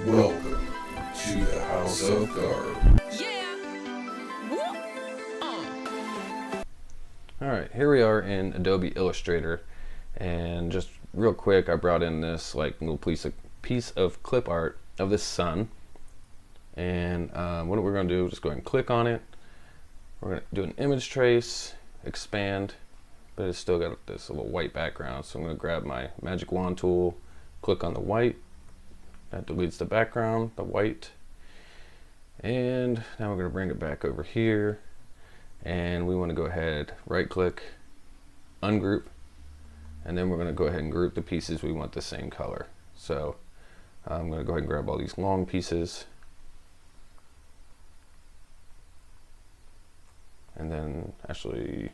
Welcome to the House of Garb. Alright, here we are in Adobe Illustrator, and just real quick I brought in this like little piece of clip art of this sun, and what we're going to do is just go ahead and click on it. We're going to do an image trace, expand, but it's still got this little white background, so I'm going to grab my magic wand tool, click on the white. That deletes the background, the white. And now we're going to bring it back over here. And we want to go ahead, right click, ungroup. And then we're going to go ahead and group the pieces we want the same color. So I'm going to go ahead and grab all these long pieces. And then actually,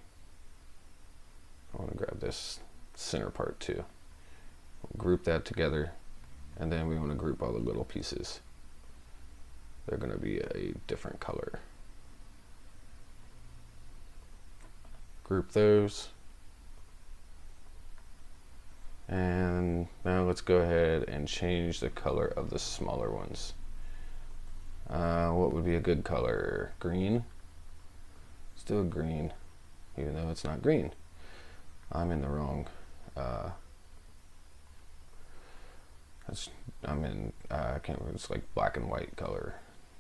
I want to grab this center part too. We'll group that together. And then we want to group all the little pieces. They're going to be a different color. Group those. And now let's go ahead and change the color of the smaller ones. What would be a good color? Green? Still green, even though it's not green. I'm in the wrong. I can't remember, it's like black and white color.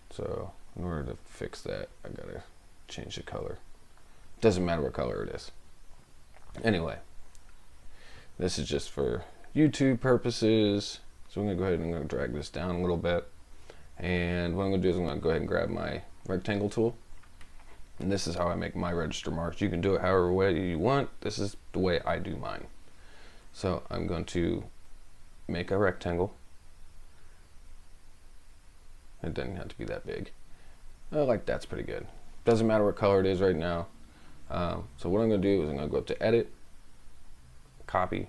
So in order to fix that, I gotta change the color. Doesn't matter what color it is. Anyway, this is just for YouTube purposes. So I'm gonna go ahead and I'm gonna drag this down a little bit. And what I'm gonna do is I'm gonna go ahead and grab my rectangle tool. And this is how I make my register marks. You can do it however way you want. This is the way I do mine. So I'm going to make a rectangle. It doesn't have to be that big. Like that's pretty good. Doesn't matter what color it is right now. So what I'm going to do is I'm going to go up to Edit, Copy,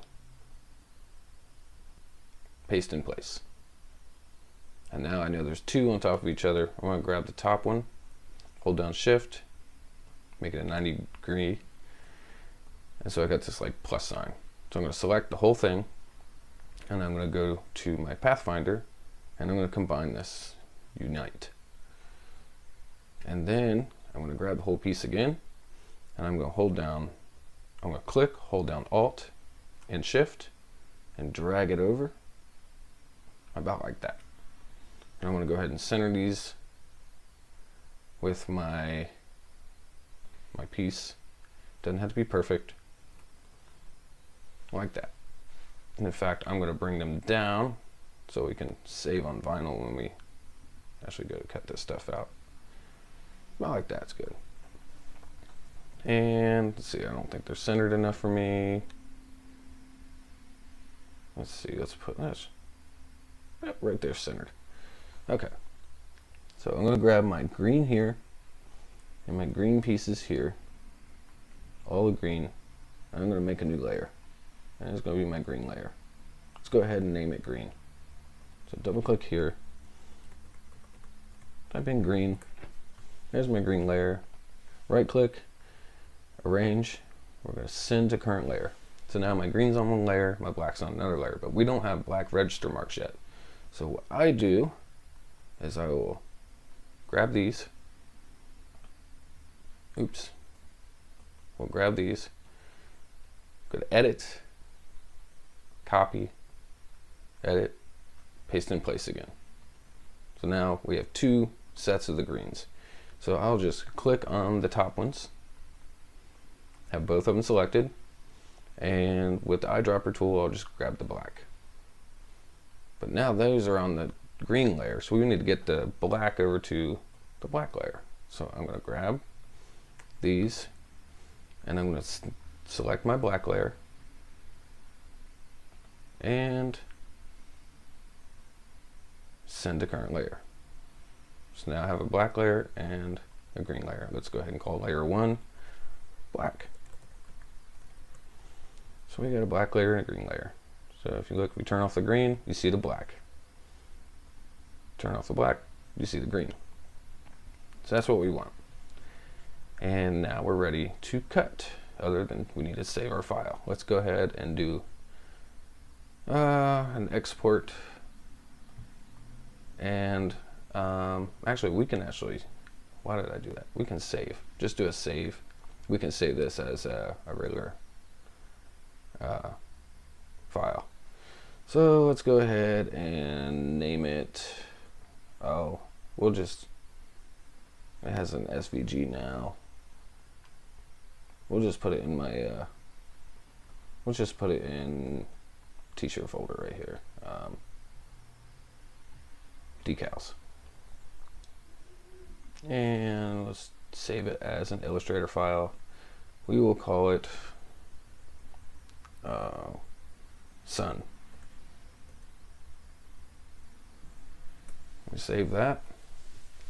Paste in place. And now I know there's two on top of each other. I'm going to grab the top one, hold down Shift, make it a 90 degree. And so I got this like plus sign. So I'm going to select the whole thing. And I'm going to go to my Pathfinder, and I'm going to combine this, Unite. And then I'm going to grab the whole piece again, and I'm going to hold down, I'm going to click, hold down Alt and Shift, and drag it over, about like that. And I'm going to go ahead and center these with my piece. Doesn't have to be perfect, like that. And in fact, I'm going to bring them down so we can save on vinyl when we actually go to cut this stuff out. About like that's good. And let's see, I don't think they're centered enough for me. Let's see, let's put this. Yep, right there centered. Okay. So I'm going to grab my green here and my green pieces here. All the green. I'm going to make a new layer. And it's going to be my green layer. Let's go ahead and name it green. So double click here. Type in green. There's my green layer. Right click, arrange. We're going to send to current layer. So now my green's on one layer, my black's on another layer, but we don't have black register marks yet. So what I do is I will grab these. Oops. We'll grab these. Go to Edit, Copy, Edit, Paste in place again. So now we have two sets of the greens. So I'll just click on the top ones, have both of them selected, and with the eyedropper tool I'll just grab the black. But now those are on the green layer, so we need to get the black over to the black layer. So I'm going to grab these and I'm going to select my black layer and send to current layer. So now I have a black layer and a green layer. Let's go ahead and call layer 1 black. So we got a black layer and a green layer. So if you look, we turn off the green, you see the black. Turn off the black, you see the green. So that's what we want. And now we're ready to cut. Other than we need to save our file. Let's go ahead and do an export And actually, why did I do that? We can save. Just do a save. We can save this as a regular file. So let's go ahead and name it. Oh, it has an SVG now. We'll just put it in my, we'll just put it in t-shirt folder right here. Decals. And let's save it as an Illustrator file. We will call it sun. We save that,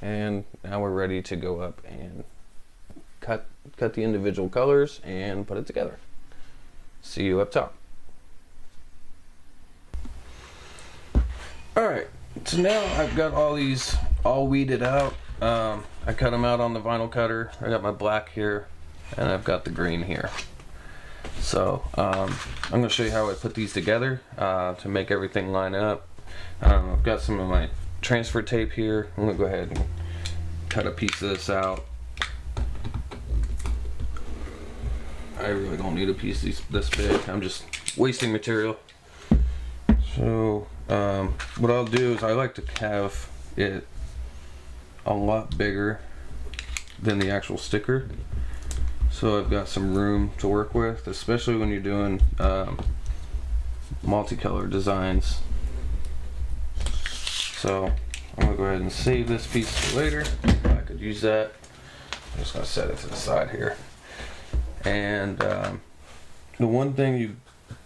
and now we're ready to go up and cut the individual colors and put it together. See you up top. Alright, so now I've got all these all weeded out. I cut them out on the vinyl cutter. I got my black here, and I've got the green here. So I'm going to show you how I put these together to make everything line up. I've got some of my transfer tape here. I'm going to go ahead and cut a piece of this out. I really don't need a piece this big. I'm just wasting material. So what I'll do is I like to have it a lot bigger than the actual sticker, so I've got some room to work with, especially when you're doing multicolor designs. So I'm gonna go ahead and save this piece for later. I could use that. I'm just gonna set it to the side here. And the one thing you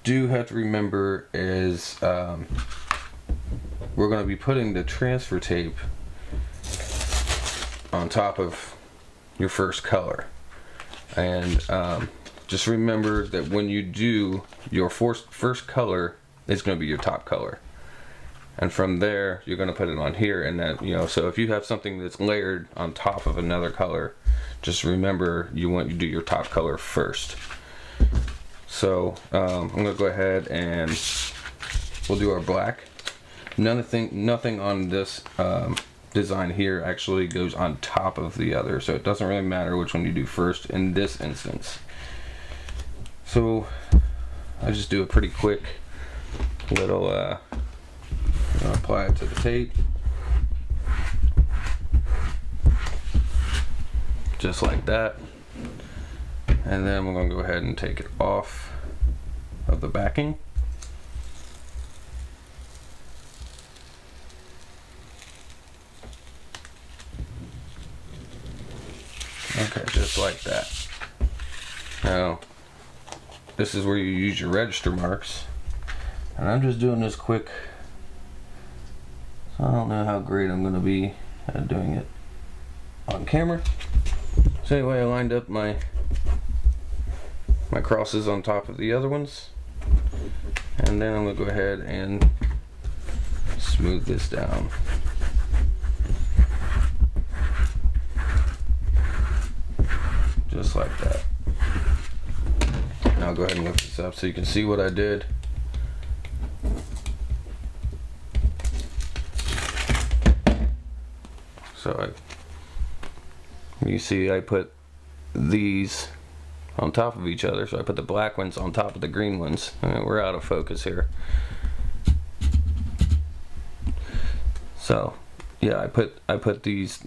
do have to remember is we're going to be putting the transfer tape on top of your first color, and just remember that when you do your first color, it's going to be your top color, and from there you're going to put it on here. And that, you know, so if you have something that's layered on top of another color, just remember you want to do your top color first. So I'm going to go ahead and we'll do our black. Nothing on this design here actually goes on top of the other, so it doesn't really matter which one you do first in this instance. So I just do a pretty quick little apply it to the tape, just like that, and then we're going to go ahead and take it off of the backing. Okay, just like that. Now, this is where you use your register marks, and I'm just doing this quick, so I don't know how great I'm going to be at doing it on camera. So anyway, I lined up my crosses on top of the other ones, and then I'm going to go ahead and smooth this down. Just like that. Now I'll go ahead and lift this up so you can see what I did. So you see I put these on top of each other. So I put the black ones on top of the green ones. We're out of focus here. So yeah, I put these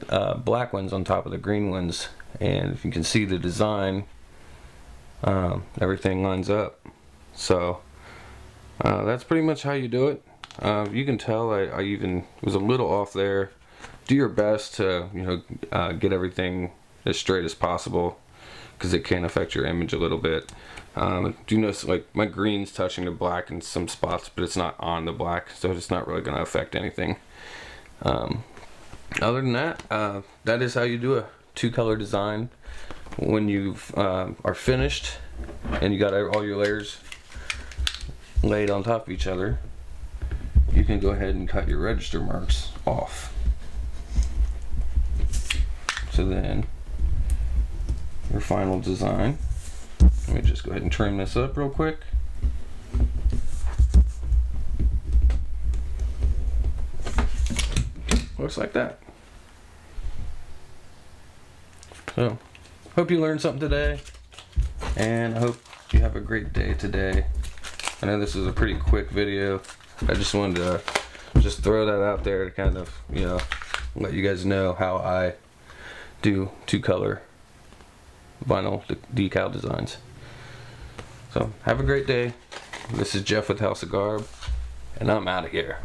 black ones on top of the green ones, and if you can see the design, everything lines up. So that's pretty much how you do it. You can tell I even was a little off there. Do your best to get everything as straight as possible, because it can affect your image a little bit. Do notice like my green's touching the black in some spots, but it's not on the black, so it's not really going to affect anything. Other than that, that is how you do a two-color design. When you are finished and you got all your layers laid on top of each other, you can go ahead and cut your register marks off. So then your final design, let me just go ahead and trim this up real quick. looks like that. So, hope you learned something today, and I hope you have a great day today. I know this is a pretty quick video. I just wanted to just throw that out there to kind of, let you guys know how I do 2-color vinyl decal designs. So, have a great day. This is Jeff with House of Garb, and I'm out of here.